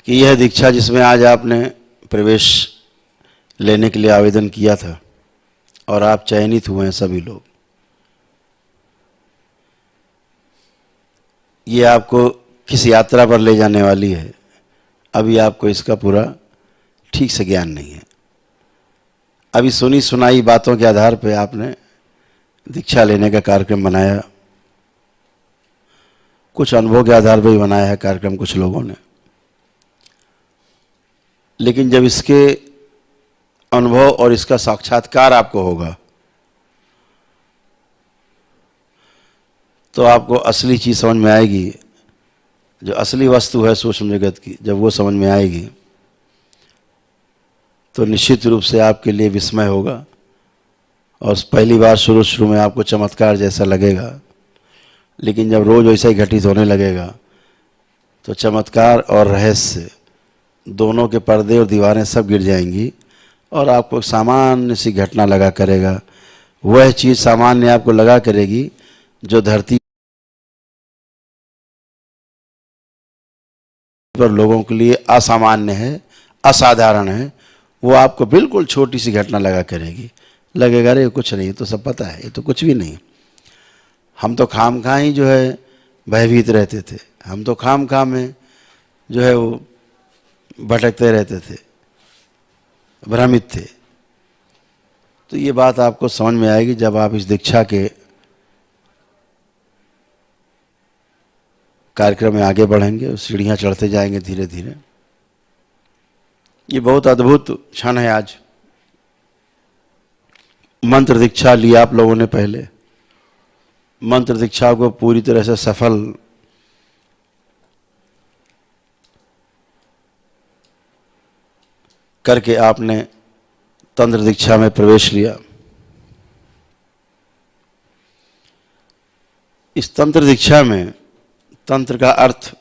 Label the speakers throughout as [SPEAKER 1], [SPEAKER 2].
[SPEAKER 1] कि यह दीक्षा जिसमें आज आपने प्रवेश लेने के लिए आवेदन किया था और आप चयनित हुए हैं सभी लोग, ये आपको किस यात्रा पर ले जाने वाली है, अभी आपको इसका पूरा ठीक से ज्ञान नहीं है। अभी सुनी सुनाई बातों के आधार पर आपने दीक्षा लेने का कार्यक्रम बनाया, कुछ अनुभव के आधार पर ही बनाया है कार्यक्रम कुछ लोगों ने, लेकिन जब इसके अनुभव और इसका साक्षात्कार आपको होगा तो आपको असली चीज समझ में आएगी। जो असली वस्तु है सूक्ष्म जगत की, जब वो समझ में आएगी तो निश्चित रूप से आपके लिए विस्मय होगा और पहली बार शुरू में आपको चमत्कार जैसा लगेगा, लेकिन जब रोज वैसा ही घटित होने लगेगा तो चमत्कार और रहस्य दोनों के पर्दे और दीवारें सब गिर जाएंगी और आपको सामान्य सी घटना लगा करेगा। वह चीज सामान्य आपको लगा करेगी जो धरती पर लोगों के लिए असामान्य है, असाधारण है, वो आपको बिल्कुल छोटी सी घटना लगा करेगी। लगेगा अरे कुछ नहीं, तो सब पता है, ये तो कुछ भी नहीं। हम तो खामखा ही जो है भयभीत रहते थे, हम तो खामखा में जो है वो भटकते रहते थे, भ्रमित थे। तो ये बात आपको समझ में आएगी जब आप इस दीक्षा के कार्यक्रम में आगे बढ़ेंगे, सीढ़ियां चढ़ते जाएंगे धीरे धीरे। ये बहुत अद्भुत क्षण है। आज मंत्र दीक्षा ली आप लोगों ने, पहले मंत्र दीक्षा को पूरी तरह से सफल करके आपने तंत्र दीक्षा में प्रवेश लिया। इस तंत्र दीक्षा में तंत्र का अर्थ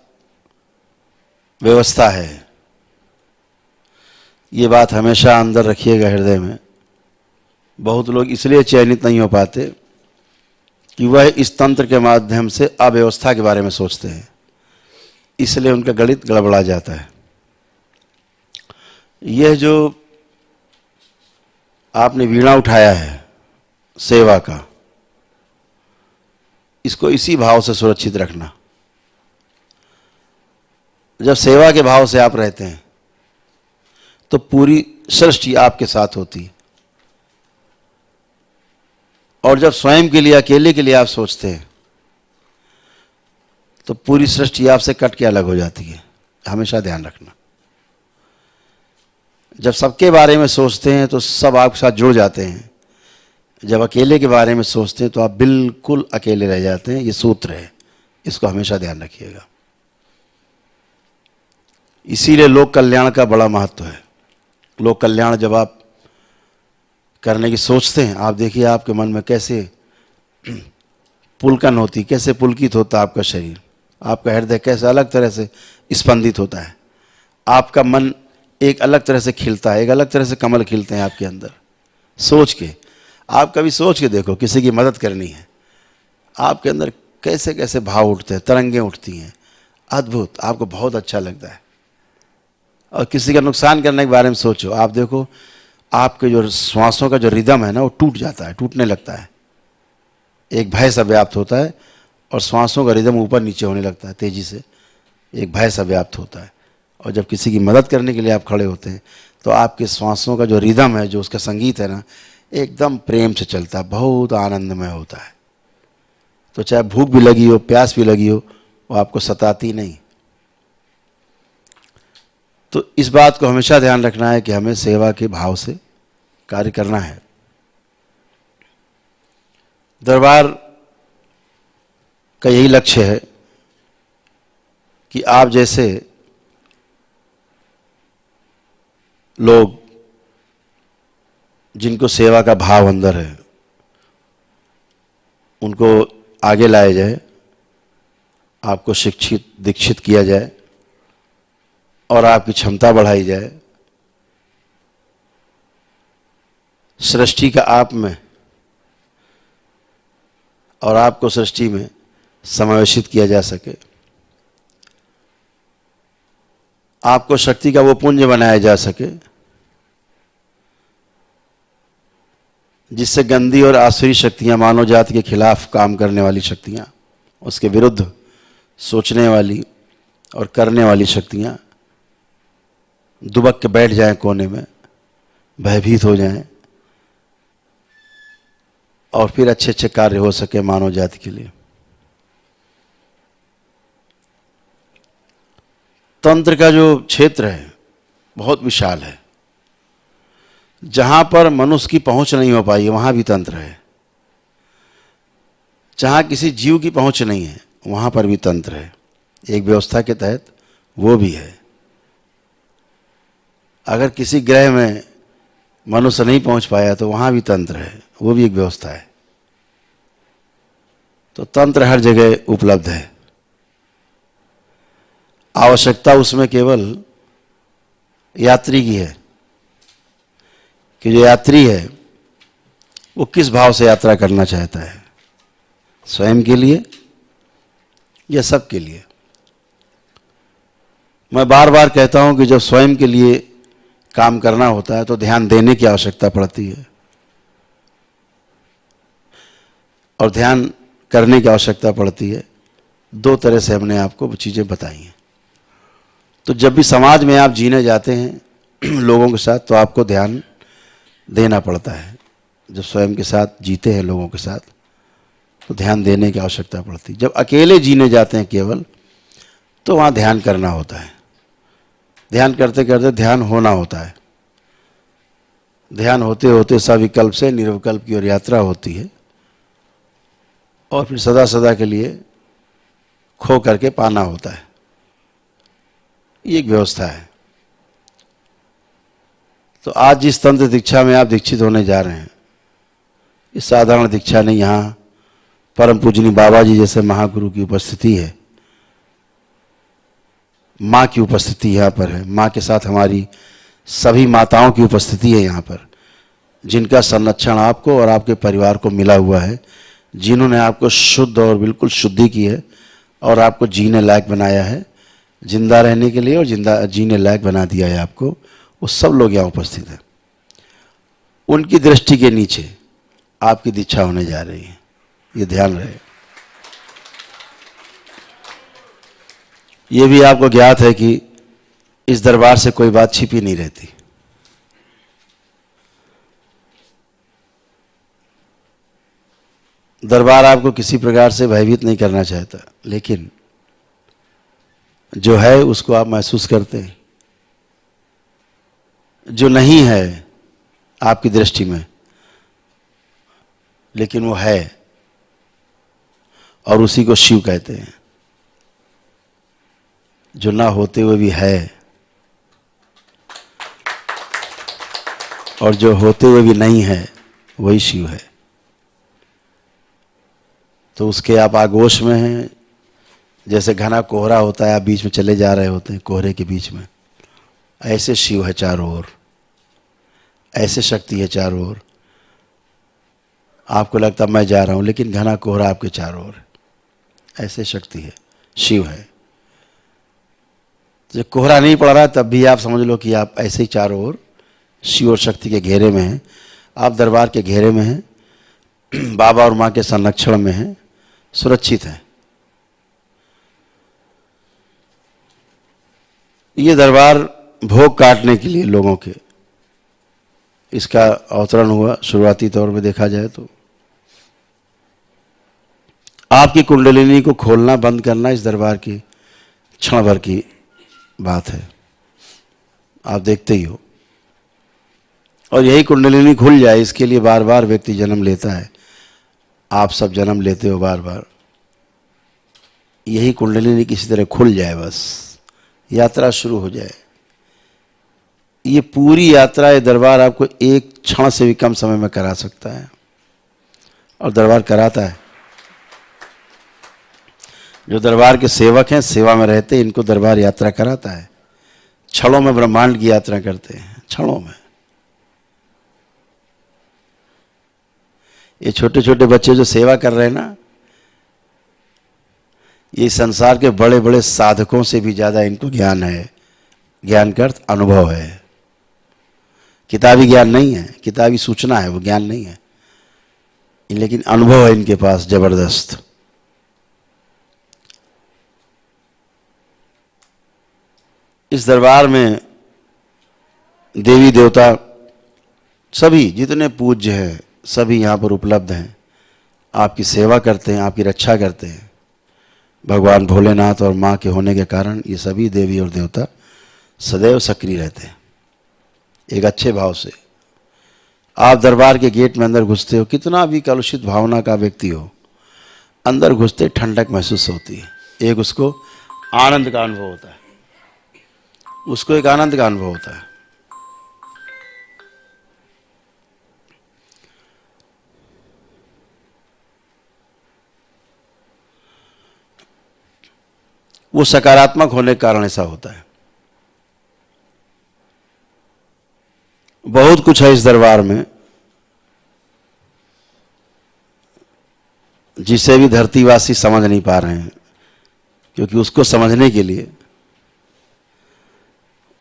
[SPEAKER 1] व्यवस्था है। ये बात हमेशा अंदर रखिएगा हृदय में। बहुत लोग इसलिए चयनित नहीं हो पाते कि वह इस तंत्र के माध्यम से अव्यवस्था के बारे में सोचते हैं, इसलिए उनका गणित गड़बड़ा जाता है। यह जो आपने वीणा उठाया है सेवा का, इसको इसी भाव से सुरक्षित रखना। जब सेवा के भाव से आप रहते हैं तो पूरी सृष्टि आपके साथ होती है, और जब स्वयं के लिए, अकेले के लिए आप सोचते हैं तो पूरी सृष्टि आपसे कट के अलग हो जाती है। हमेशा ध्यान रखना। जब सबके बारे में सोचते हैं तो सब आपके साथ जुड़ जाते हैं, जब अकेले के बारे में सोचते हैं तो आप बिल्कुल अकेले रह जाते हैं। ये सूत्र है, इसको हमेशा ध्यान रखिएगा। इसीलिए लोक कल्याण का बड़ा महत्व है। लोक कल्याण जब आप करने की सोचते हैं, आप देखिए आपके मन में कैसे पुलकन होती, कैसे पुलकित होता आपका शरीर, आपका हृदय कैसे अलग तरह से स्पंदित होता है, आपका मन एक अलग तरह से खिलता है, एक अलग तरह से कमल खिलते हैं आपके अंदर। सोच के, आप कभी सोच के देखो, किसी की मदद करनी है, आपके अंदर कैसे कैसे भाव उठते हैं, तरंगें उठती हैं, अद्भुत, आपको बहुत अच्छा लगता है। और किसी का नुकसान करने के बारे में सोचो, आप देखो आपके जो श्वासों का जो रिदम है ना, वो टूट जाता है, टूटने लगता है। एक भय सा व्याप्त होता है और श्वासों का रिदम ऊपर नीचे होने लगता है तेजी से, एक भय सा व्याप्त होता है। और जब किसी की मदद करने के लिए आप खड़े होते हैं तो आपके श्वासों का जो रिदम है, जो उसका संगीत है ना, एकदम प्रेम से चलता है, बहुत आनंदमय होता है। तो चाहे भूख भी लगी हो, प्यास भी लगी हो, वो आपको सताती नहीं। तो इस बात को हमेशा ध्यान रखना है कि हमें सेवा के भाव से कार्य करना है। दरबार का यही लक्ष्य है कि आप जैसे लोग जिनको सेवा का भाव अंदर है, उनको आगे लाया जाए, आपको शिक्षित दीक्षित किया जाए और आपकी क्षमता बढ़ाई जाए। सृष्टि का आप में और आपको सृष्टि में समावेशित किया जा सके। आपको शक्ति का वो पुंज बनाया जा सके जिससे गंदी और आसुरी शक्तियां, मानव जाति के खिलाफ काम करने वाली शक्तियां, उसके विरुद्ध सोचने वाली और करने वाली शक्तियां दुबक के बैठ जाएं कोने में, भयभीत हो जाएं और फिर अच्छे अच्छे कार्य हो सके मानव जाति के लिए। तंत्र का जो क्षेत्र है बहुत विशाल है। जहां पर मनुष्य की पहुंच नहीं हो पाई वहां भी तंत्र है। जहां किसी जीव की पहुंच नहीं है वहां पर भी तंत्र है। एक व्यवस्था के तहत वो भी है। अगर किसी ग्रह में मनुष्य नहीं पहुंच पाया तो वहां भी तंत्र है, वो भी एक व्यवस्था है। तो तंत्र हर जगह उपलब्ध है। आवश्यकता उसमें केवल यात्री की है कि जो यात्री है वो किस भाव से यात्रा करना चाहता है, स्वयं के लिए या सबके लिए। मैं बार बार कहता हूं कि जब स्वयं के लिए काम करना होता है तो ध्यान देने की आवश्यकता पड़ती है और ध्यान करने की आवश्यकता पड़ती है। दो तरह से हमने आपको चीजें बताई हैं। तो जब भी समाज में आप जीने जाते हैं लोगों के साथ तो आपको ध्यान देना पड़ता है। जब स्वयं के साथ जीते हैं लोगों के साथ तो ध्यान देने की आवश्यकता पड़ती है। जब अकेले जीने जाते हैं केवल तो वहाँ ध्यान करना होता है। ध्यान करते करते ध्यान होना होता है। ध्यान होते होते सविकल्प से निर्विकल्प की ओर यात्रा होती है और फिर सदा सदा के लिए खो करके पाना होता है। ये एक व्यवस्था है। तो आज जिस तंत्र दीक्षा में आप दीक्षित होने जा रहे हैं ये साधारण दीक्षा नहीं। यहाँ परम पूजनीय बाबा जी जैसे महागुरु की उपस्थिति है, माँ की उपस्थिति यहाँ पर है। माँ के साथ हमारी सभी माताओं की उपस्थिति है यहाँ पर, जिनका संरक्षण आपको और आपके परिवार को मिला हुआ है, जिन्होंने आपको शुद्ध और बिल्कुल शुद्धि की है और आपको जीने लायक बनाया है, जिंदा रहने के लिए और जिंदा जीने लायक बना दिया है आपको। वो सब लोग यहाँ उपस्थित हैं। उनकी दृष्टि के नीचे आपकी दीक्षा होने जा रही है, ये ध्यान रहे। ये भी आपको ज्ञात है कि इस दरबार से कोई बात छिपी नहीं रहती। दरबार आपको किसी प्रकार से भयभीत नहीं करना चाहता, लेकिन जो है उसको आप महसूस करते हैं। जो नहीं है आपकी दृष्टि में लेकिन वो है और उसी को शिव कहते हैं। जो ना होते हुए भी है और जो होते हुए भी नहीं है वही शिव है। तो उसके आप आगोश में हैं। जैसे घना कोहरा होता है, आप बीच में चले जा रहे होते हैं कोहरे के बीच में, ऐसे शिव है चारों ओर, ऐसे शक्ति है चारों ओर। आपको लगता मैं जा रहा हूं लेकिन घना कोहरा आपके चारों ओर, ऐसे शक्ति है, शिव है। जब कोहरा नहीं पड़ रहा तब भी आप समझ लो कि आप ऐसे ही चारों ओर शिव और शक्ति के घेरे में हैं। आप दरबार के घेरे में हैं, बाबा और माँ के संरक्षण में हैं, सुरक्षित हैं। ये दरबार भोग काटने के लिए लोगों के इसका अवतरण हुआ शुरुआती तौर पे देखा जाए तो। आपकी कुंडलिनी को खोलना बंद करना इस दरबार की क्षण भर की बात है, आप देखते ही हो। और यही कुंडलिनी खुल जाए इसके लिए बार बार व्यक्ति जन्म लेता है। आप सब जन्म लेते हो बार बार। यही कुंडलिनी किसी तरह खुल जाए, बस यात्रा शुरू हो जाए। ये पूरी यात्रा, ये दरबार आपको एक क्षण से भी कम समय में करा सकता है और दरबार कराता है। जो दरबार के सेवक हैं, सेवा में रहते हैं, इनको दरबार यात्रा कराता है। क्षणों में ब्रह्मांड की यात्रा करते हैं, क्षणों में। ये छोटे छोटे बच्चे जो सेवा कर रहे हैं ना, ये संसार के बड़े बड़े साधकों से भी ज्यादा इनको ज्ञान है ज्ञान का अर्थ अनुभव है, किताबी ज्ञान नहीं है, किताबी सूचना है, वो ज्ञान नहीं है, लेकिन अनुभव है इनके पास जबरदस्त। इस दरबार में देवी देवता सभी जितने पूज्य हैं सभी यहाँ पर उपलब्ध हैं, आपकी सेवा करते हैं, आपकी रक्षा करते हैं। भगवान भोलेनाथ और माँ के होने के कारण ये सभी देवी और देवता सदैव सक्रिय रहते हैं एक अच्छे भाव से। आप दरबार के गेट में अंदर घुसते हो, कितना भी कलुषित भावना का व्यक्ति हो, अंदर घुसते ठंडक महसूस होती है, एक उसको आनंद का अनुभव होता है, उसको एक आनंद का अनुभव होता है। वो सकारात्मक होने के कारण ऐसा होता है। बहुत कुछ है इस दरबार में जिसे भी धरतीवासी समझ नहीं पा रहे हैं, क्योंकि उसको समझने के लिए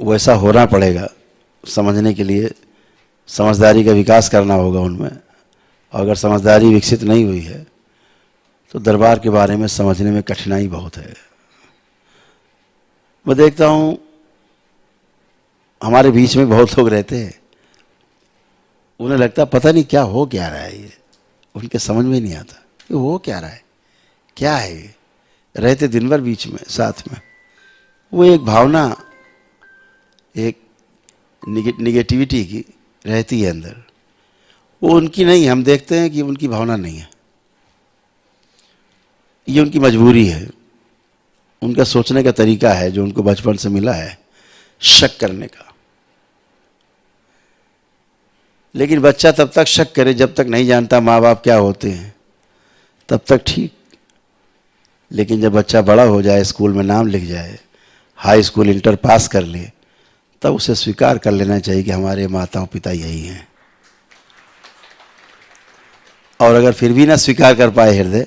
[SPEAKER 1] वैसा होना पड़ेगा, समझने के लिए समझदारी का विकास करना होगा उनमें। और अगर समझदारी विकसित नहीं हुई है तो दरबार के बारे में समझने में कठिनाई बहुत है। मैं देखता हूँ हमारे बीच में बहुत लोग रहते हैं, उन्हें लगता पता नहीं क्या हो क्या रहा है, ये उनके समझ में नहीं आता कि हो क्या रहा है, क्या है ये। रहते दिन भर बीच में साथ में, वो एक भावना, एक निगेटिविटी की रहती है अंदर, वो उनकी नहीं, हम देखते हैं कि उनकी भावना नहीं है, ये उनकी मजबूरी है, उनका सोचने का तरीका है जो उनको बचपन से मिला है, शक करने का। लेकिन बच्चा तब तक शक करे जब तक नहीं जानता माँ बाप क्या होते हैं, तब तक ठीक। लेकिन जब बच्चा बड़ा हो जाए, स्कूल में नाम लिख जाए, हाई स्कूल इंटर पास कर ले, तब उसे स्वीकार कर लेना चाहिए कि हमारे माताओं पिता यही हैं। और अगर फिर भी ना स्वीकार कर पाए हृदय,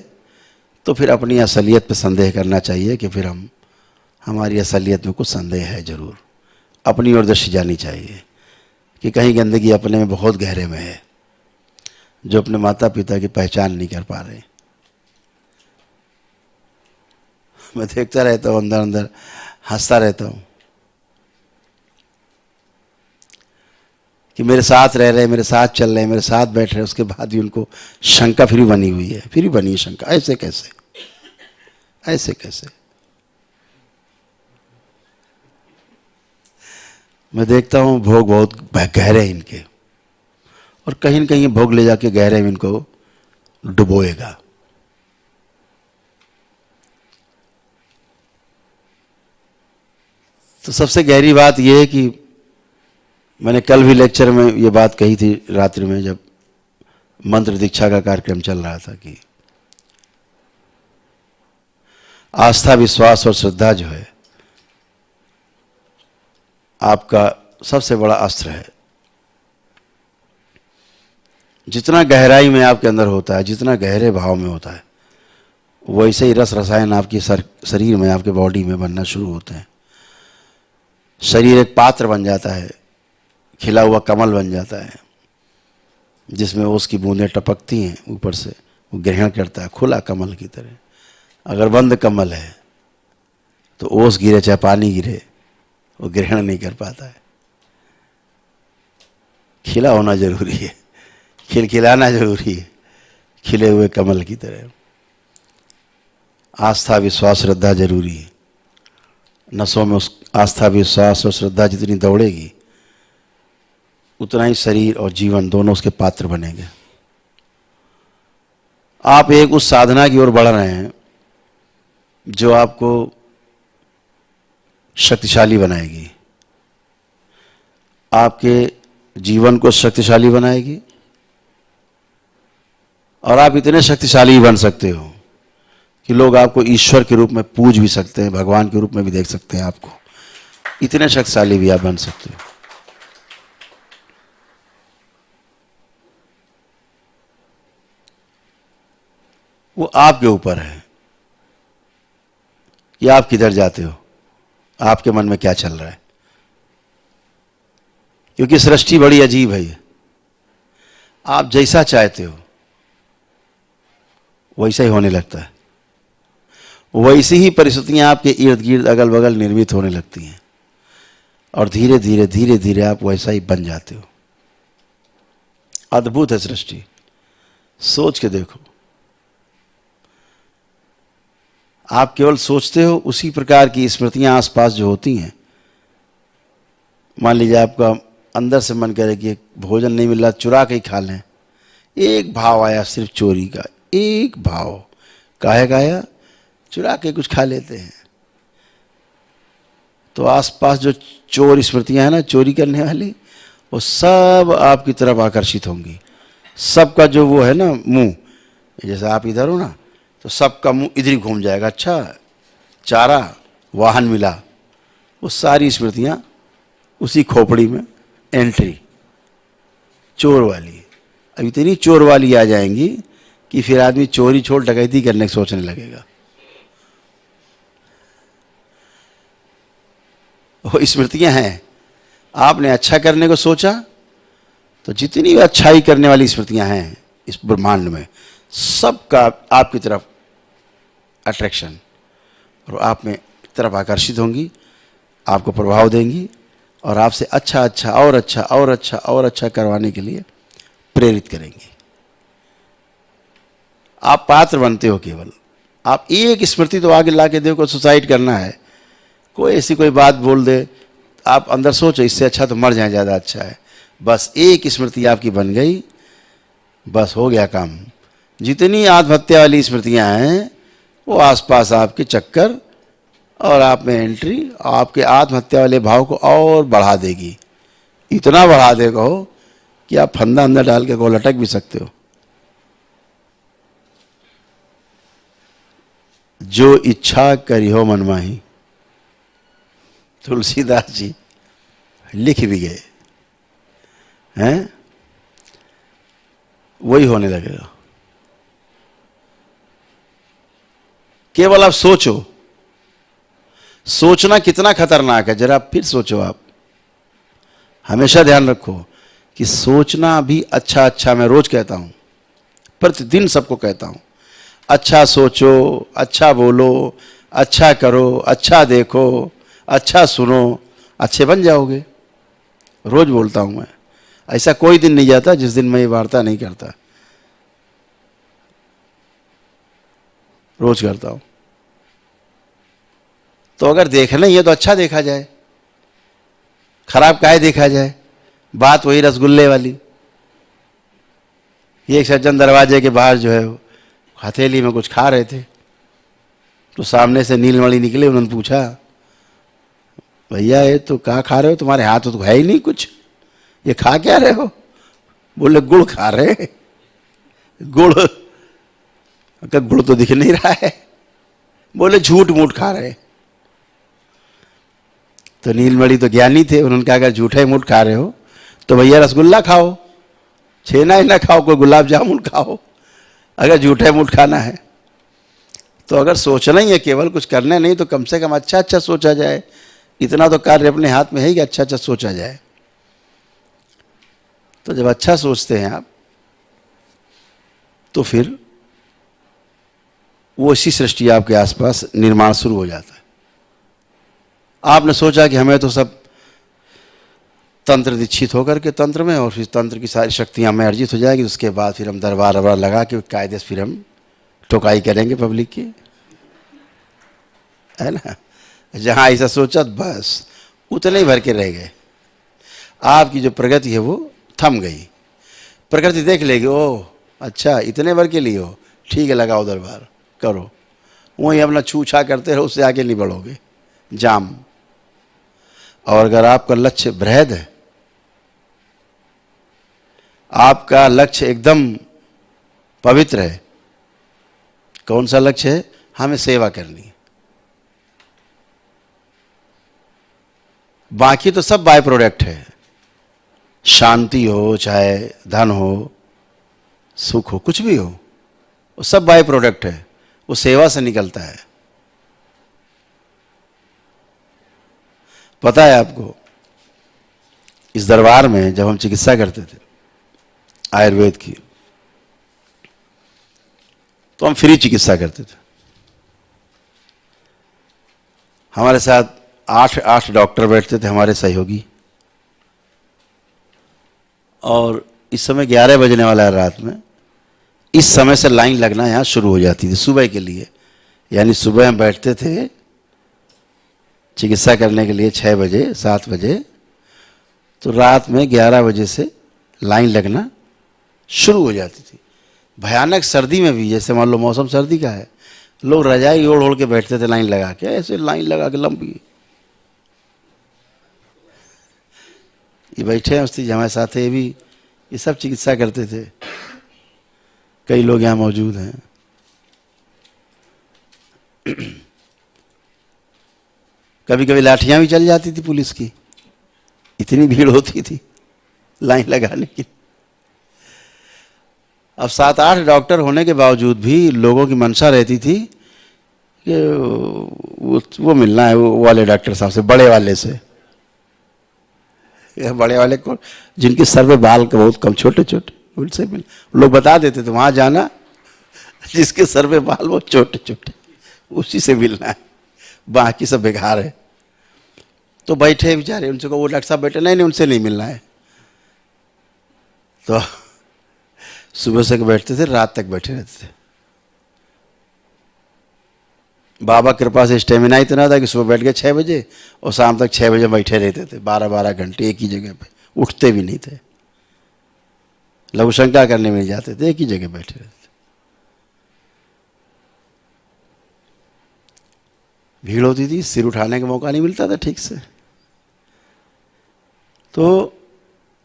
[SPEAKER 1] तो फिर अपनी असलियत पे संदेह करना चाहिए कि फिर हमारी असलियत में कुछ संदेह है जरूर। अपनी ओर दृष्टि जानी चाहिए कि कहीं गंदगी अपने में बहुत गहरे में है, जो अपने माता पिता की पहचान नहीं कर पा रहे। मैं देखता रहता हूँ, अंदर अंदर हंसता रहता हूँ कि मेरे साथ रह रहे, मेरे साथ चल रहे, मेरे साथ बैठ रहे, उसके बाद भी उनको शंका फिर भी बनी हुई है, फिर भी बनी है शंका, ऐसे कैसे, ऐसे कैसे। मैं देखता हूँ भोग बहुत गहरे हैं इनके, और कहीं न कहीं भोग ले जाके गहरे में इनको डुबोएगा। तो सबसे गहरी बात यह है कि मैंने कल भी लेक्चर में ये बात कही थी रात्रि में, जब मंत्र दीक्षा का कार्यक्रम चल रहा था, कि आस्था, विश्वास और श्रद्धा जो है आपका सबसे बड़ा अस्त्र है। जितना गहराई में आपके अंदर होता है, जितना गहरे भाव में होता है, वैसे ही रस रसायन आपकी शरीर में, आपके बॉडी में बनना शुरू होते हैं। शरीर एक पात्र बन जाता है, खिला हुआ कमल बन जाता है, जिसमें ओस की बूंदें टपकती हैं ऊपर से, वो ग्रहण करता है खुला कमल की तरह। अगर बंद कमल है तो ओस गिरे चाहे पानी गिरे, वो ग्रहण नहीं कर पाता है। खिला होना जरूरी है, खिलखिलाना जरूरी है, खिले हुए कमल की तरह। आस्था, विश्वास, श्रद्धा जरूरी है। नसों में उस आस्था, विश्वास और श्रद्धा जितनी दौड़ेगी, उतना ही शरीर और जीवन दोनों उसके पात्र बनेंगे। आप एक उस साधना की ओर बढ़ रहे हैं जो आपको शक्तिशाली बनाएगी, आपके जीवन को शक्तिशाली बनाएगी, और आप इतने शक्तिशाली बन सकते हो कि लोग आपको ईश्वर के रूप में पूज भी सकते हैं, भगवान के रूप में भी देख सकते हैं आपको। इतने शक्तिशाली भी आप बन सकते हो। वो आपके ऊपर है कि आप किधर जाते हो, आपके मन में क्या चल रहा है, क्योंकि सृष्टि बड़ी अजीब है। आप जैसा चाहते हो वैसा ही होने लगता है, वैसी ही परिस्थितियां आपके इर्द गिर्द अगल बगल निर्मित होने लगती हैं, और धीरे धीरे धीरे धीरे आप वैसा ही बन जाते हो। अद्भुत है सृष्टि, सोच के देखो। आप केवल सोचते हो, उसी प्रकार की स्मृतियां आसपास जो होती हैं। मान लीजिए आपका अंदर से मन करे कि भोजन नहीं मिल रहा, चुरा के ही खा लें। एक भाव आया सिर्फ चोरी का, एक भाव। काहे का आया? चुरा के कुछ खा लेते हैं। तो आसपास जो चोर स्मृतियां हैं ना, चोरी करने वाली, वो सब आपकी तरफ आकर्षित होंगी। सबका जो वो है ना मुंह, जैसे आप इधर हो ना, तो सबका मुंह इधर ही घूम जाएगा। अच्छा, चारा वाहन मिला, वो सारी स्मृतियां उसी खोपड़ी में एंट्री, चोर वाली। अब इतनी चोर वाली आ जाएंगी कि फिर आदमी चोरी छोड़ डकैती करने की सोचने लगेगा। वो स्मृतियां हैं। आपने अच्छा करने को सोचा तो जितनी भी अच्छाई करने वाली स्मृतियां हैं इस ब्रह्मांड में, सबका आपकी तरफ अट्रैक्शन, और आप में तरफ आकर्षित होंगी, आपको प्रभाव देंगी, और आपसे अच्छा अच्छा और अच्छा और अच्छा और अच्छा करवाने के लिए प्रेरित करेंगी। आप पात्र बनते हो। केवल आप एक स्मृति तो आगे ला के देखो, सुसाइड करना है, कोई ऐसी कोई बात बोल दे, आप अंदर सोचो इससे अच्छा तो मर जाए, ज़्यादा अच्छा है। बस एक स्मृति आपकी बन गई, बस हो गया काम। जितनी आत्महत्या वाली स्मृतियां हैं वो आसपास आपके चक्कर और आप में एंट्री आपके आत्महत्या वाले भाव को और बढ़ा देगी। इतना बढ़ा देगा हो कि आप फंदा अंदर डाल के को लटक भी सकते हो। जो इच्छा करी हो मनमाही, तुलसीदास जी लिख भी गए हैं, वही होने लगेगा। केवल आप सोचो। सोचना कितना खतरनाक है, जरा फिर सोचो। आप हमेशा ध्यान रखो कि सोचना भी अच्छा अच्छा, मैं रोज कहता हूं, प्रतिदिन सबको कहता हूं, अच्छा सोचो, अच्छा बोलो, अच्छा करो, अच्छा देखो, अच्छा सुनो, अच्छे बन जाओगे। रोज बोलता हूं मैं। ऐसा कोई दिन नहीं जाता जिस दिन मैं ये वार्ता नहीं करता, रोज करता हूं। तो अगर देखना ही है तो अच्छा देखा जाए, खराब काहे देखा जाए। बात वही रसगुल्ले वाली। ये एक सज्जन दरवाजे के बाहर जो है हथेली में कुछ खा रहे थे, तो सामने से नीलमणि निकले। उन्होंने पूछा, भैया ये तो कहाँ खा रहे हो, तुम्हारे हाथ तो है ही नहीं कुछ, ये खा क्या रहे हो? बोले गुड़ खा रहे। गुड़? गुड़ तो दिख नहीं रहा है। बोले झूठ मूठ खा रहे। तो नीलमणि तो ज्ञानी थे, उन्होंने कहा अगर झूठे मूठ खा रहे हो तो भैया रसगुल्ला खाओ, छेना ही ना खाओ, कोई गुलाब जामुन खाओ, अगर झूठे मूठ खाना है। तो अगर सोचना ही है, केवल कुछ करना नहीं, तो कम से कम अच्छा अच्छा सोचा जाए। इतना तो कार्य अपने हाथ में है कि अच्छा अच्छा सोचा जाए। तो जब अच्छा सोचते हैं आप, तो फिर वो इसी सृष्टि आपके आसपास निर्माण शुरू हो जाता है। आपने सोचा कि हमें तो सब तंत्र दीक्षित होकर के तंत्र में, और फिर तंत्र की सारी शक्तियां हमें अर्जित हो जाएगी, उसके बाद फिर हम दरबार वरबार लगा के कायदे से फिर हम ठोकाई करेंगे पब्लिक की, है ना। जहां ऐसा सोचा बस उतने ही भर के रह गए। आपकी जो प्रगति है वो थम गई। प्रकृति देख लेगी, ओह अच्छा इतने भर के लिए हो, ठीक है लगाओ दरबार करो, वही अपना छूछा करते रहो, उससे आगे नहीं बढ़ोगे, जाम। और अगर आपका लक्ष्य बृहद है, आपका लक्ष्य एकदम पवित्र है, कौन सा लक्ष्य है? हमें सेवा करनी है। बाकी तो सब बाय प्रोडक्ट है। शांति हो, चाहे धन हो, सुख हो, कुछ भी हो, वो सब बाय प्रोडक्ट है, वो सेवा से निकलता है। पता है आपको, इस दरबार में जब हम चिकित्सा करते थे आयुर्वेद की, तो हम फ्री चिकित्सा करते थे। हमारे साथ 8 डॉक्टर बैठते थे, हमारे सहयोगी, और इस समय 11 बजने वाला है रात में। इस समय से लाइन लगना यहाँ शुरू हो जाती थी सुबह के लिए। यानी सुबह हम बैठते थे चिकित्सा करने के लिए 6 बजे 7 बजे, तो रात में 11 बजे से लाइन लगना शुरू हो जाती थी। भयानक सर्दी में भी, जैसे मान लो मौसम सर्दी का है, लोग रजाई ओढ़ ओढ़ के बैठते थे लाइन लगा के, ऐसे लाइन लगा के लंबी। ये बैठे हैं उसकी हमारे साथ, ये भी ये सब चिकित्सा करते थे। कई लोग यहाँ मौजूद हैं। कभी कभी लाठियां भी चल जाती थी पुलिस की, इतनी भीड़ होती थी लाइन लगाने की। अब 7-8 डॉक्टर होने के बावजूद भी लोगों की मंशा रहती थी कि वो मिलना है वो वाले डॉक्टर साहब से, बड़े वाले से। बड़े वाले को जिनके सर पे बाल के बहुत कम, छोटे छोटे, उनसे मिल। लोग बता देते थे वहां जाना जिसके सर पे बाल बहुत छोटे छोटे, उसी से मिलना है, बाकी सब बेकार है। तो बैठे बेचारे, उनसे को वो डॉक्टर साहब बैठे, नहीं उनसे नहीं मिलना है। तो सुबह से बैठते थे, रात तक बैठे रहते थे। बाबा कृपा से स्टेमिना इतना था कि सुबह बैठ गए 6 बजे और शाम तक 6 बजे बैठे रहते थे, 12-12 घंटे एक ही जगह पे, उठते भी नहीं थे। लघु शंका करने मिल जाते थे, एक ही जगह बैठे रहते थे। भीड़ होती थी, सिर उठाने का मौका नहीं मिलता था ठीक से। तो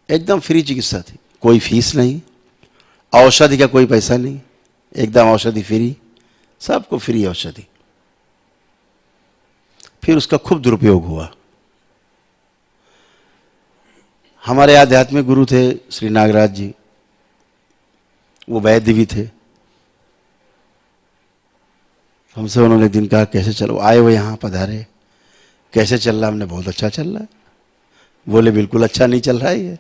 [SPEAKER 1] एकदम फ्री चिकित्सा थी, कोई फीस नहीं, औषधि का कोई पैसा नहीं, एकदम औषधि फ्री, सबको फ्री औषधि। फिर उसका खूब दुरुपयोग हुआ। हमारे आध्यात्मिक गुरु थे श्री नागराज जी, वो वैद्य भी थे। हमसे उन्होंने एक दिन कहा कैसे चलो, आए वो यहाँ पधारे, कैसे चल रहा? हमने बहुत अच्छा चल रहा है। बोले बिल्कुल अच्छा नहीं चल रहा है ये।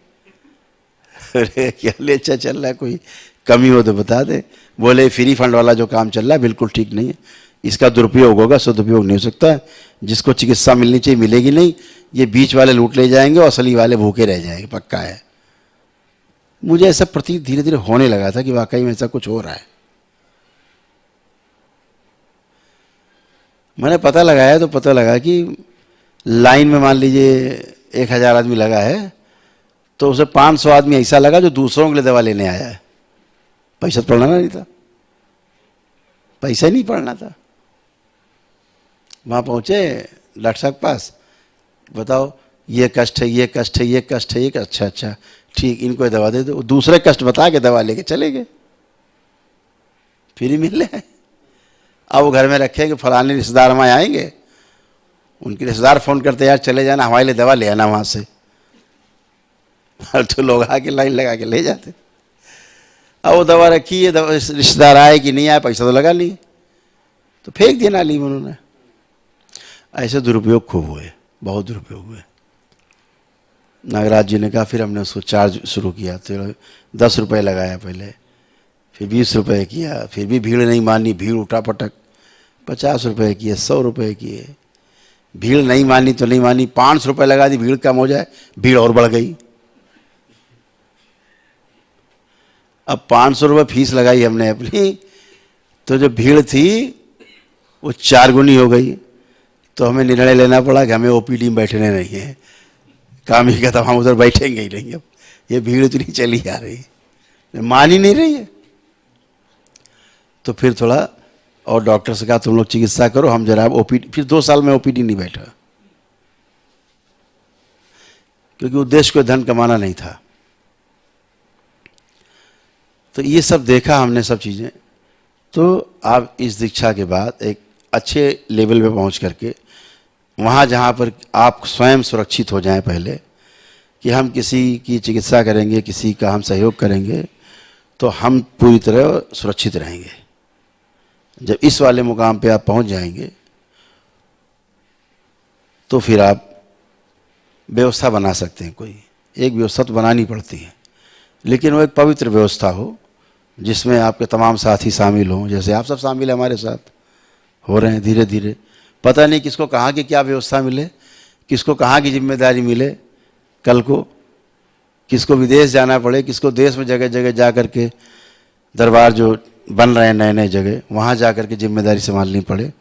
[SPEAKER 1] अरे क्या ले अच्छा चल रहा है, कोई कमी हो तो बता दे। बोले फ्री फंड वाला जो काम चल रहा है बिल्कुल ठीक नहीं है, इसका दुरुपयोग होगा, सदुपयोग नहीं हो सकता है। जिसको चिकित्सा मिलनी चाहिए मिलेगी नहीं, ये बीच वाले लूट ले जाएंगे और असली वाले भूखे रह जाएंगे, पक्का है। मुझे ऐसा प्रतीत धीरे धीरे होने लगा था कि वाकई में ऐसा कुछ हो रहा है। मैंने पता लगाया तो पता लगा कि लाइन में मान लीजिए 1000 आदमी लगा है, तो उसे 500 आदमी ऐसा लगा जो दूसरों के लिए दवा लेने आया है। पैसा तो पड़ना नहीं था, पैसा नहीं पड़ना था। वहाँ पहुँचे डॉक्टर साहब के पास, बताओ ये कष्ट है, ये कष्ट है, ये कष्ट है, ये अच्छा अच्छा ठीक, इनको दवा दे दो। दूसरे कष्ट बता के दवा लेके चले गए, फ्री मिल रहे। अब वो घर में रखे कि फलाने रिश्तेदार हमारे आएंगे, उनके रिश्तेदार फोन करते यार चले जाना, हमारे लिए दवा ले आना वहाँ से। तो लोग आके लाइन लगा के ले जाते। अब वो दवा रखी है, रिश्तेदार आए कि नहीं आए, पैसा तो लगा नहीं, तो फेंक देना ली उन्होंने। ऐसे दुरुपयोग खूब हुए, बहुत दुरुपयोग हुए। नागराज जी ने कहा, फिर हमने उसको चार्ज शुरू किया। तो 10 रुपये लगाया पहले, फिर 20 रुपये किया, फिर भी भीड़ नहीं मानी, भीड़ उठा पटक। 50 रुपये किए, 100 रुपये किए, भीड़ नहीं मानी तो नहीं मानी। 500 रुपये लगा दी, भीड़ कम हो जाए, भीड़ और बढ़ गई। अब 500 रुपये फीस लगाई हमने अपनी, तो जो भीड़ थी वो 4 गुनी हो गई। तो हमें निर्णय लेना पड़ा कि हमें ओपीडी में बैठने नहीं है, काम ही खत्म, हम उधर बैठेंगे ही नहीं। अब ये भीड़ इतनी चली आ रही, मान ही नहीं रही है। तो फिर थोड़ा और डॉक्टर से कहा तुम लोग चिकित्सा करो, हम जरा ओपीडी। फिर 2 साल में ओपीडी नहीं बैठा, क्योंकि उद्देश्य को धन कमाना नहीं था। तो ये सब देखा हमने, सब चीज़ें। तो आप इस दीक्षा के बाद एक अच्छे लेवल पे पहुंच करके, वहाँ जहाँ पर आप स्वयं सुरक्षित हो जाएं पहले, कि हम किसी की चिकित्सा करेंगे, किसी का हम सहयोग करेंगे, तो हम पूरी तरह सुरक्षित रहेंगे। जब इस वाले मुकाम पे आप पहुंच जाएंगे, तो फिर आप व्यवस्था बना सकते हैं, कोई एक व्यवस्था तो बनानी पड़ती है, लेकिन वो एक पवित्र व्यवस्था हो जिसमें आपके तमाम साथी शामिल हों, जैसे आप सब शामिल हैं, हमारे साथ हो रहे हैं धीरे धीरे। पता नहीं किसको कहाँ की क्या व्यवस्था मिले, किसको कहाँ की जिम्मेदारी मिले, कल को किसको विदेश जाना पड़े, किसको देश में जगह जगह जा कर के दरबार जो बन रहे हैं नए नए जगह, वहाँ जा कर के जिम्मेदारी संभालनी पड़े।